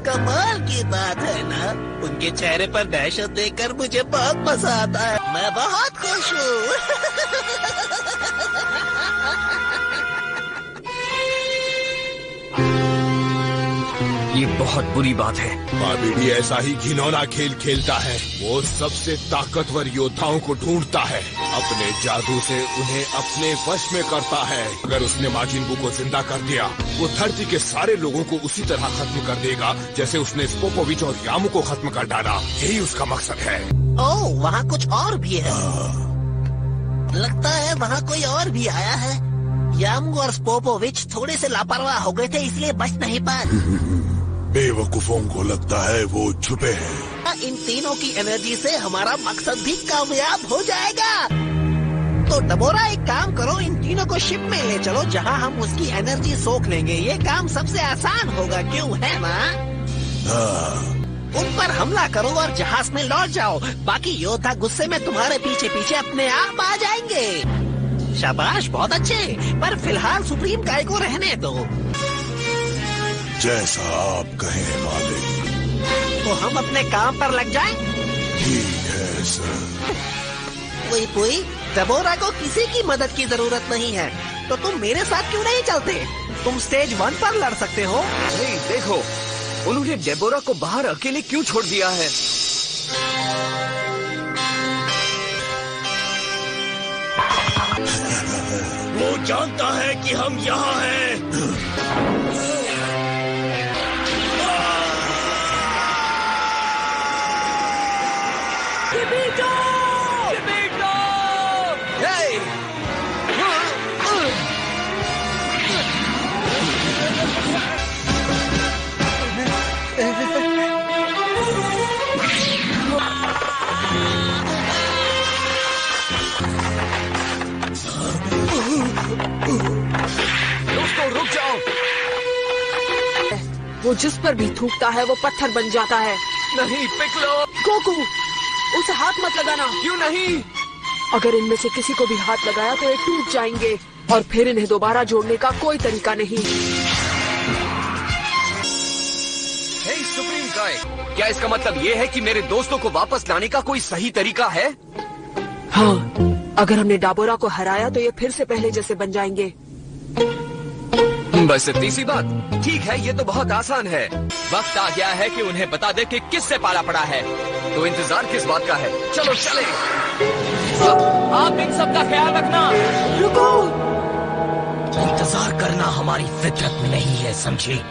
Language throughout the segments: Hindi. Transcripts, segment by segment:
कमाल की बात है ना। उनके चेहरे पर दहशत देखकर मुझे बहुत मजा आता है। मैं बहुत खुश हूँ। ये बहुत बुरी बात है। बाबिडी ऐसा ही घिनौना खेल खेलता है। वो सबसे ताकतवर योद्धाओं को ढूंढता है, अपने जादू से उन्हें अपने वश में करता है। अगर उसने माजिन बू को जिंदा कर दिया, वो धरती के सारे लोगों को उसी तरह खत्म कर देगा जैसे उसने स्पोपोविच और यामू को खत्म कर डाला। यही उसका मकसद है। ओह, वहाँ कुछ और भी है। लगता है वहाँ कोई और भी आया है। यामू और स्पोपोविच थोड़े से लापरवाह हो गए थे, इसलिए बच नहीं पाए। बेवकूफों को लगता है वो छुपे हैं। इन तीनों की एनर्जी से हमारा मकसद भी कामयाब हो जाएगा। तो डबोरा, एक काम करो, इन तीनों को शिप में ले चलो जहां हम उसकी एनर्जी सोख लेंगे। ये काम सबसे आसान होगा, क्यों है ना? उन पर हमला करो और जहाज में लौट जाओ। बाकी योद्धा गुस्से में तुम्हारे पीछे पीछे अपने आप आ जाएंगे। शाबाश, बहुत अच्छे। पर फिलहाल सुप्रीम काय को रहने दो। जैसा आप कहें मालिक। तो हम अपने काम पर लग जाएं? ठीक है सर। पुई, डबोरा को किसी की मदद की जरूरत नहीं है, तो तुम मेरे साथ क्यों नहीं चलते? तुम स्टेज 1 पर लड़ सकते हो। नहीं, देखो, उन्होंने डेबोरा को बाहर अकेले क्यों छोड़ दिया है? वो जानता है कि हम यहाँ हैं। दोस्तों, रुक जाओ। वो जिस पर भी थूकता है वो पत्थर बन जाता है। नहीं पिकलो। गोकू, उसे हाथ मत लगाना। क्यों नहीं? अगर इनमें से किसी को भी हाथ लगाया तो ये टूट जाएंगे और फिर इन्हें दोबारा जोड़ने का कोई तरीका नहीं। हे सुप्रीम काय, क्या इसका मतलब ये है कि मेरे दोस्तों को वापस लाने का कोई सही तरीका है? हाँ, अगर हमने डाबोरा को हराया तो ये फिर से पहले जैसे बन जाएंगे। बस इतनी सी बात। ठीक है, ये तो बहुत आसान है। वक्त आ गया है कि उन्हें बता दे कि किससे पाला पड़ा है। तो इंतजार किस बात का है? चलो चले। आप इन सब का ख्याल रखना। रुको। इंतजार करना हमारी फितरत में नहीं है, समझे?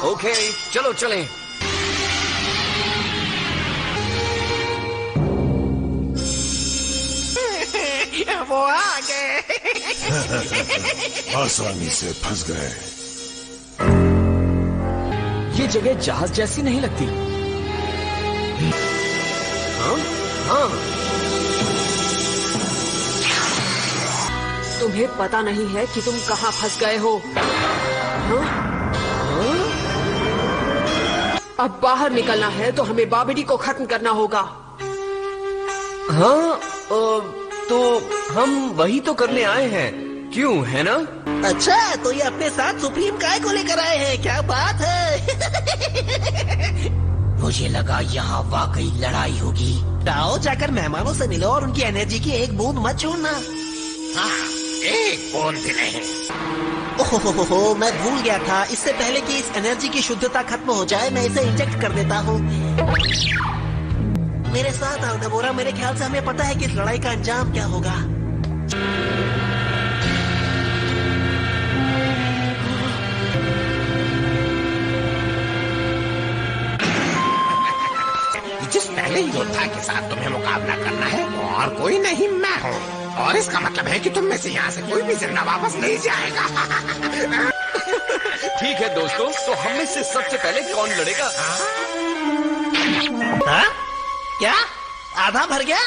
ओके, चलो चलें। वो आ गए। आसानी से फंस गए। ये जगह जहाज जैसी नहीं लगती। हाँ? हाँ। तुम्हें पता नहीं है कि तुम कहाँ फंस गए हो। हाँ? हाँ? अब बाहर निकलना है तो हमें बाबिडी को खत्म करना होगा। हाँ, तो हम वही तो करने आए हैं, क्यों, है ना? अच्छा, तो ये अपने साथ सुप्रीम काय को लेकर आए हैं, क्या बात है। मुझे लगा यहाँ वाकई लड़ाई होगी। जाओ, जाकर मेहमानों से मिलो और उनकी एनर्जी की एक बूंद मत छोड़ना। हाँ, एक बूंद भी नहीं। ओहो, मैं भूल गया था। इससे पहले कि इस एनर्जी की शुद्धता खत्म हो जाए, मैं इसे इंजेक्ट कर देता हूँ। मेरे साथ आओ डबोरा, मेरे ख्याल से हमें पता है कि इस लड़ाई का अंजाम क्या होगा। जिस पहले योद्धा के साथ तुम्हें मुकाबला करना है वो और कोई नहीं, मैं हूँ। और इसका मतलब है कि तुम में से यहाँ से कोई भी जिंदा वापस नहीं जाएगा। ठीक है दोस्तों, तो हम में से सबसे पहले कौन लड़ेगा? हाँ? क्या आधा भर गया?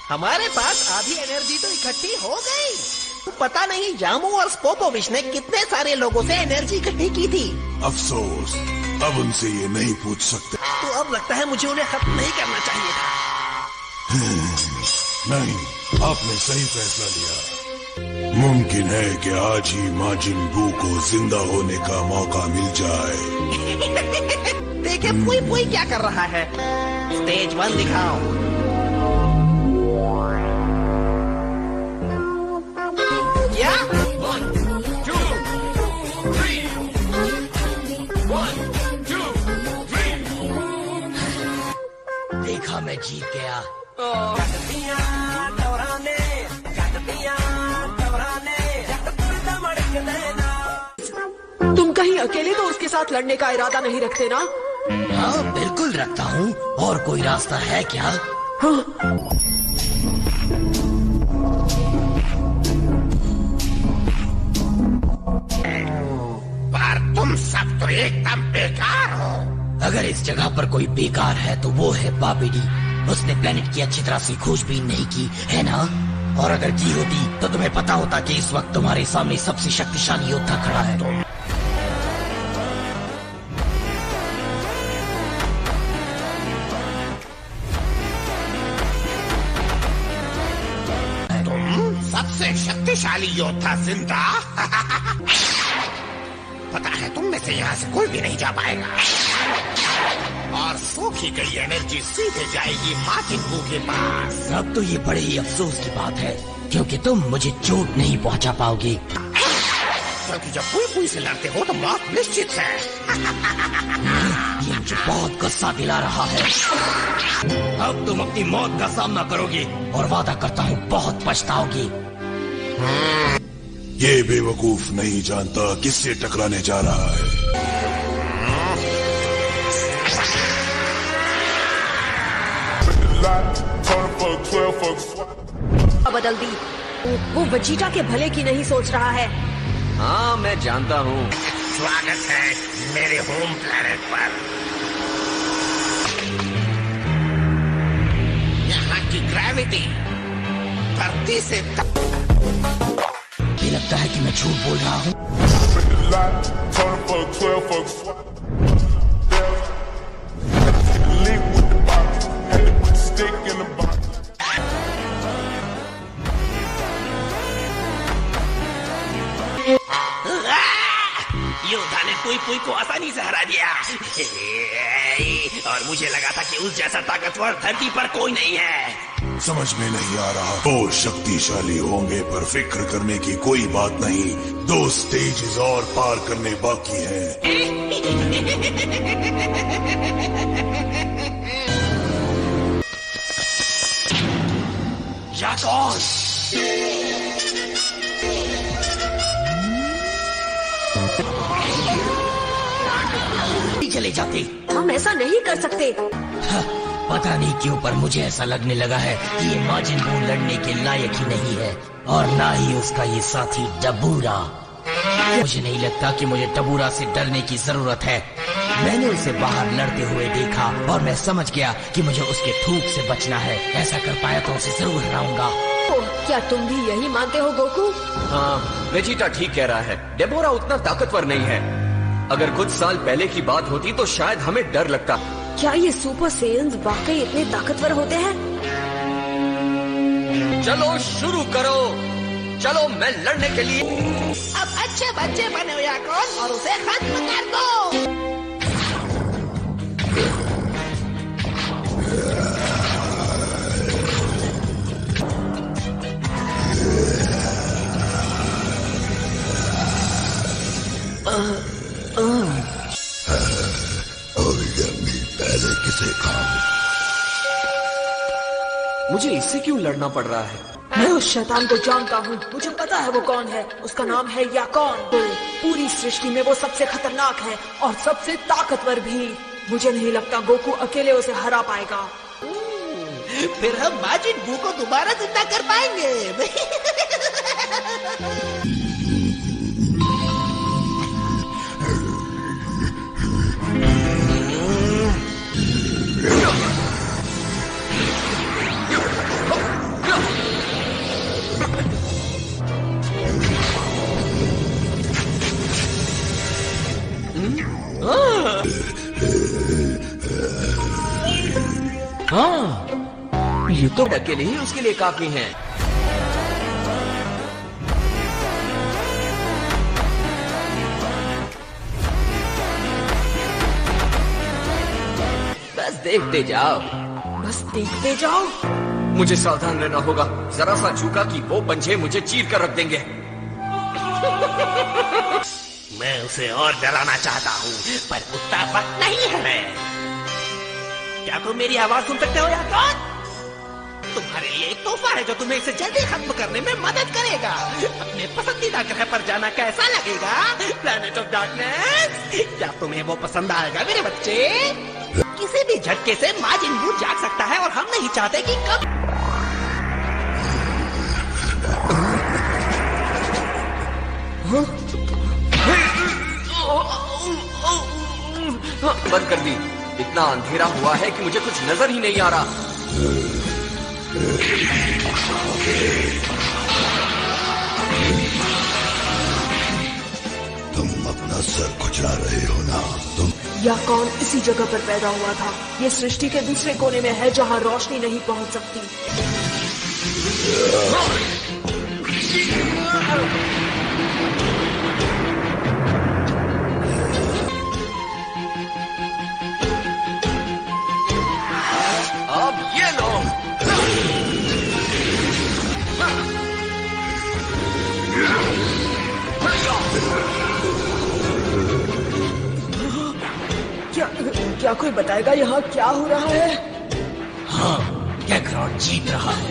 हमारे पास आधी एनर्जी तो इकट्ठी हो गई। पता नहीं जामू और स्पोपोविच ने कितने सारे लोगों से एनर्जी इकट्ठी की थी। अफसोस, अब उनसे ये नहीं पूछ सकते। तो अब लगता है मुझे उन्हें खत्म नहीं करना चाहिए था। नहीं, आपने सही फैसला लिया। मुमकिन है कि आज ही माजिन बू को जिंदा होने का मौका मिल जाए। देखे पुई पुई क्या कर रहा है। स्टेज 1 दिखाओ। क्या? 1, 2, 3 1, 2, 3 देखा मैं जीत गया। तुम कहीं अकेले तो उसके साथ लड़ने का इरादा नहीं रखते ना? हाँ बिल्कुल रखता हूँ। और कोई रास्ता है क्या? हाँ। पर तुम सब तो एकदम बेकार हो। अगर इस जगह पर कोई बेकार है तो वो है बाबिडी। उसने प्लेनेट की अच्छी तरह से खोजबीन नहीं की है ना? और अगर की होती तो तुम्हें पता होता कि इस वक्त तुम्हारे सामने सबसे शक्तिशाली योद्धा खड़ा है। तुम सबसे शक्तिशाली योद्धा जिंदा? पता है तुम में से यहाँ से कोई भी नहीं जा पाएगा। और सूखी गई एनर्जी सीधे जाएगी माजिन बू के पास। अब तो ये बड़े ही अफसोस की बात है क्योंकि तुम मुझे चोट नहीं पहुंचा पाओगे। क्योंकि जब पुई पुई से लड़ते हो तो मौत निश्चित है। ये मुझे बहुत गुस्सा दिला रहा है। अब तुम अपनी मौत का सामना करोगे और वादा करता हूँ बहुत पछताओगी। ये बेवकूफ नहीं जानता किससे टकराने जा रहा है। बदल दी। वो वजीटा के भले की नहीं सोच रहा है। हाँ मैं जानता हूँ। स्वागत है मेरे होम प्लेनेट पर। यहाँ की ग्रेविटी धरती से ये लगता है कि मैं झूठ बोल रहा हूँ। योद्धा ने पुई पुई को आसानी से हरा दिया। और मुझे लगा था कि उस जैसा ताकतवर धरती पर कोई नहीं है। समझ में नहीं आ रहा। वो शक्तिशाली होंगे पर फिक्र करने की कोई बात नहीं। 2 स्टेजेस और पार करने बाकी हैं। या कौन? चले जाते। हम ऐसा नहीं कर सकते। पता नहीं क्यों पर मुझे ऐसा लगने लगा है कि ये माजिन बू लड़ने के लायक ही नहीं है और ना ही उसका ये साथी डबूरा। मुझे नहीं लगता कि मुझे डबूरा से डरने की जरूरत है। मैंने उसे बाहर लड़ते हुए देखा और मैं समझ गया कि मुझे उसके थूक से बचना है। ऐसा कर पाया तो उसे जरूर हराऊंगा। क्या तुम भी यही मानते हो गोकू? हाँ वेजिटा ठीक कह रहा है। डेबोरा उतना ताकतवर नहीं है। अगर कुछ साल पहले की बात होती तो शायद हमें डर लगता। क्या ये सुपर सेयन्स वाकई इतने ताकतवर होते हैं? चलो शुरू करो। चलो मैं लड़ने के लिए। अब अच्छे बच्चे बने हो या कौन और उसे खत्म कर दो। पहले किसे खाऊं? मुझे इससे क्यों लड़ना पड़ रहा है? मैं उस शैतान को जानता हूँ। मुझे पता है वो कौन है। उसका नाम है याकॉन। पूरी सृष्टि में वो सबसे खतरनाक है और सबसे ताकतवर भी। मुझे नहीं लगता गोकू अकेले उसे हरा पाएगा। फिर हम माजिन बू को दोबारा जिंदा कर पाएंगे। हाँ, ये तो अकेले ही उसके लिए काफी है। बस देखते जाओ। बस देखते जाओ। मुझे सावधान रहना होगा, जरा सा झुका कि वो पंजे मुझे चीर कर रख देंगे। मैं उसे और डराना चाहता हूँ, पर उतना वक्त नहीं है। क्या तुम मेरी आवाज सुन सकते हो या कौन? तुम्हारे लिए एक तोहफा है जो तुम्हें इसे जल्दी खत्म करने में मदद करेगा। अपने पसंदीदा ग्रह पर जाना कैसा लगेगा? Planet of darkness. क्या तुम्हें वो पसंद आएगा मेरे बच्चे? किसी भी झटके से माजिन बू जाग सकता है और हम नहीं चाहते कि कब। बंद कर दी। इतना अंधेरा हुआ है कि मुझे कुछ नजर ही नहीं आ रहा। तुम अपना सर खुजला रहे हो ना? तुम या कौन इसी जगह पर पैदा हुआ था? ये सृष्टि के दूसरे कोने में है जहाँ रोशनी नहीं पहुँच सकती। अब ये लो। क्या कोई बताएगा यहाँ क्या हो रहा है? हाँ, कैकरॉट जीत रहा है।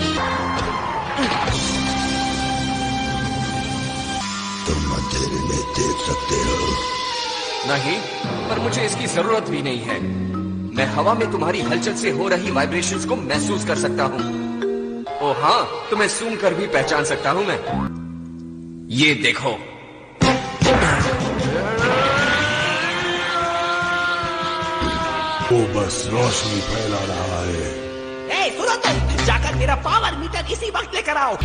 तुम अंधेरे में देख सकते हो। नहीं, पर मुझे इसकी जरूरत भी नहीं है। मैं हवा में तुम्हारी हलचल से हो रही वाइब्रेशंस को महसूस कर सकता हूँ। ओ हाँ, तुम्हें सूंघ कर भी पहचान सकता हूँ मैं। ये देखो। वो बस रोशनी फैला रहा है। ए, सुनो तुम, जाकर मेरा पावर मीटर इसी वक्त लेकर आओ।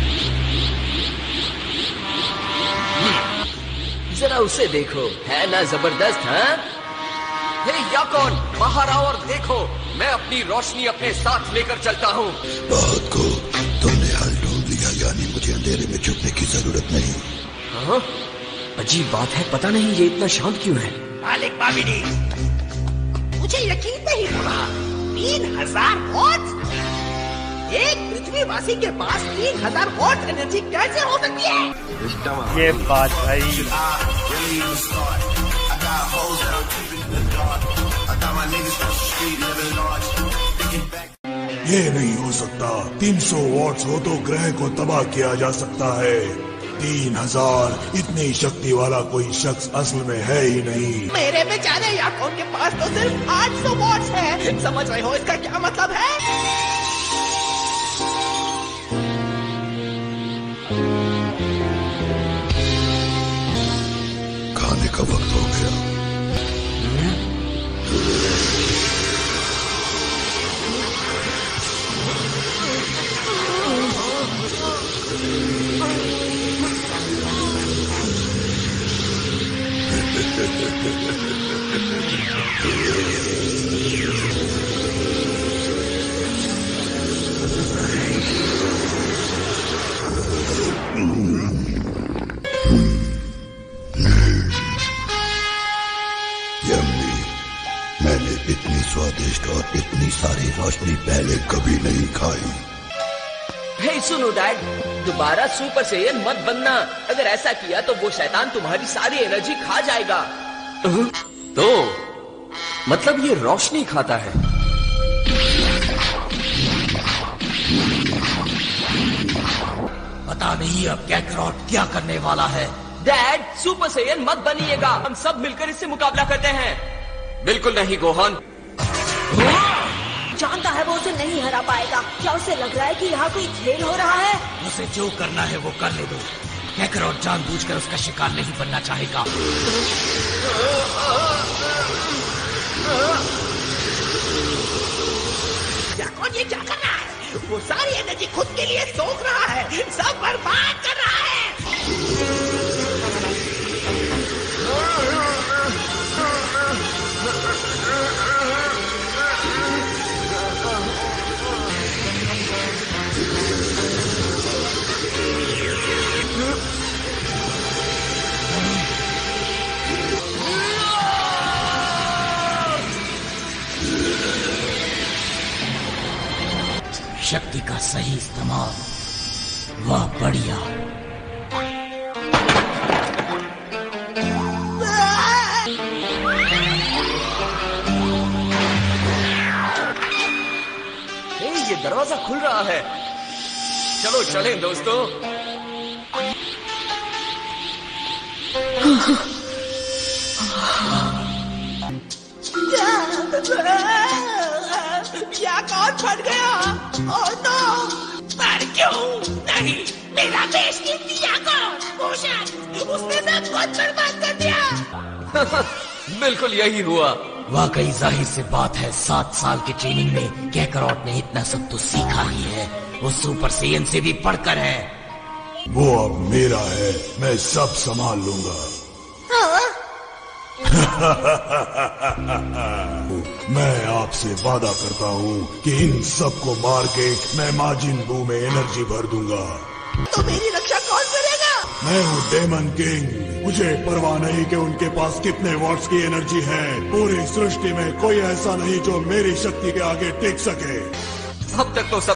जरा उसे देखो, है ना जबरदस्त? हाँ? हे याकॉन, बाहर आओ और देखो, मैं अपनी रोशनी अपने साथ लेकर चलता हूँ। बात को तुमने हल ढूंढ लिया, यानी मुझे अंधेरे में छुपने की जरूरत नहीं। हाँ? अजीब बात है, पता नहीं ये इतना शांत क्यों है। मालिक बाबिनी, मुझे यकीन नहीं हो रहा। 3000 वॉट? एक पृथ्वीवासी के पास 3000 वॉट एनर्जी कैसे हो सकती है? ये बात भाई। ये नहीं हो सकता। 300 वॉट्स हो तो ग्रह को तबाह किया जा सकता है। 3000 इतनी शक्ति वाला कोई शख्स असल में है ही नहीं। मेरे बेचारे याकॉन के पास तो सिर्फ 800 वॉट्स है। समझ रहे हो इसका क्या मतलब है? खाने का वक्त हो गया। मैंने इतनी स्वादिष्ट और इतनी सारी रोशनी पहले कभी नहीं खाई। हे सुनो डैड, दोबारा सुपर सैयन मत बनना। अगर ऐसा किया तो वो शैतान तुम्हारी सारी एनर्जी खा जाएगा। तो मतलब ये रोशनी खाता है? पता नहीं अब कैकरॉट क्या करने वाला है। डैड, सुपर सैयन मत बनिएगा। हम सब मिलकर इससे मुकाबला करते हैं। बिल्कुल नहीं गोहान। जानता है वो उसे नहीं हरा पाएगा। क्या उसे लग रहा है कि यहाँ कोई खेल हो रहा है? उसे जो करना है वो करने दो। कैकरॉट जानबूझकर उसका शिकार नहीं बनना चाहेगा। याकॉन ये क्या कर रहा है? वो सारी एनर्जी खुद के लिए सोख रहा है, सब बर्बाद कर रहा है। शक्ति का सही इस्तेमाल, वाह बढ़िया। ये दरवाजा खुल रहा है। चलो चलें दोस्तों। या कौन फट गया? Oh no! पर क्यों नहीं? मेरा बेशकीमती याकून, भूषण, उसने सब कुछ बर्बाद कर दिया। बिल्कुल यही हुआ। वाकई जाहिर सी बात है, 7 साल की ट्रेनिंग में कैकरॉट ने इतना सब तो सीखा ही है। वो सुपर सेयन से भी पढ़कर है। वो अब मेरा है, मैं सब संभाल लूंगा। मैं आपसे वादा करता हूँ कि इन सबको मार के मैं माजिन बू में एनर्जी भर दूंगा। तो मेरी रक्षा कौन करेगा? मैं हूँ डेमन किंग। मुझे परवाह नहीं कि उनके पास कितने वॉट्स की एनर्जी है। पूरी सृष्टि में कोई ऐसा नहीं जो मेरी शक्ति के आगे टिक सके। अब तक तो सब